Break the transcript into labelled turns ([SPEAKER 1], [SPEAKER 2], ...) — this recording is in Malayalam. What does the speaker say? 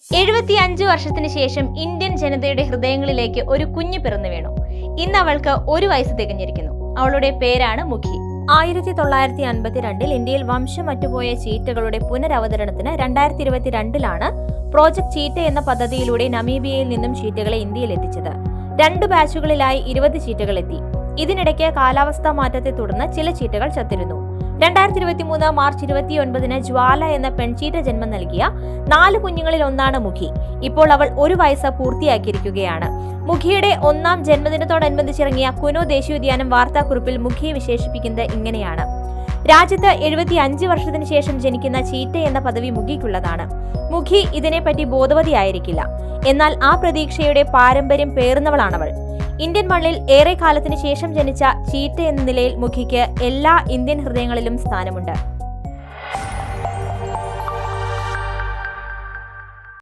[SPEAKER 1] 75 വർഷത്തിന് ശേഷം ഇന്ത്യൻ ജനതയുടെ ഹൃദയങ്ങളിലേക്ക് ഒരു കുഞ്ഞു പിറന്നു വീണു. ഇന്ന് അവൾക്ക് 1 വയസ്സ് തികഞ്ഞിരിക്കുന്നു. അവളുടെ പേരാണ് മുഖി.
[SPEAKER 2] 1952 ഇന്ത്യയിൽ വംശം അറ്റുപോയ ചീറ്റകളുടെ പുനരവതരണത്തിന് 2022 പ്രോജക്ട് ചീറ്റ എന്ന പദ്ധതിയിലൂടെ നമീബിയയിൽ നിന്നും ചീറ്റകളെ ഇന്ത്യയിൽ എത്തിച്ചത്. 2 ബാച്ചുകളിലായി 20 ചീറ്റകൾ എത്തി. ഇതിനിടയ്ക്ക് കാലാവസ്ഥാ മാറ്റത്തെ തുടർന്ന് ചില ചീറ്റകൾ ചത്തിരുന്നു. 2023 മാർച്ച് 29 ജ്വാല എന്ന പെൺചീറ്റ ജന്മം നൽകിയ 4 കുഞ്ഞുങ്ങളിൽ ഒന്നാണ് മുഖി. ഇപ്പോൾ അവൾ 1 വയസ്സ് പൂർത്തിയാക്കിയിരിക്കുകയാണ്. മുഖിയുടെ 1ാം ജന്മദിനത്തോടനുബന്ധിച്ചിറങ്ങിയ കുനോ ദേശീയോദ്യാനം വാർത്താക്കുറിപ്പിൽ മുഖിയെ വിശേഷിപ്പിക്കുന്നത് ഇങ്ങനെയാണ്: രാജ്യത്ത് 75 വർഷത്തിന് ശേഷം ജനിക്കുന്ന ചീറ്റ എന്ന പദവി മുഖിക്കുള്ളതാണ്. മുഖി ഇതിനെപ്പറ്റി ബോധവതിയായിരിക്കില്ല. എന്നാൽ ആ പ്രതീക്ഷയുടെ പാരമ്പര്യം പേറുന്നവളാണവൾ. ഇന്ത്യൻ മണ്ണിൽ ഏറെ കാലത്തിന് ശേഷം ജനിച്ച ചീറ്റ എന്ന നിലയിൽ മുഖിക്ക് എല്ലാ ഇന്ത്യൻ ഹൃദയങ്ങളിലും സ്ഥാനമുണ്ട്.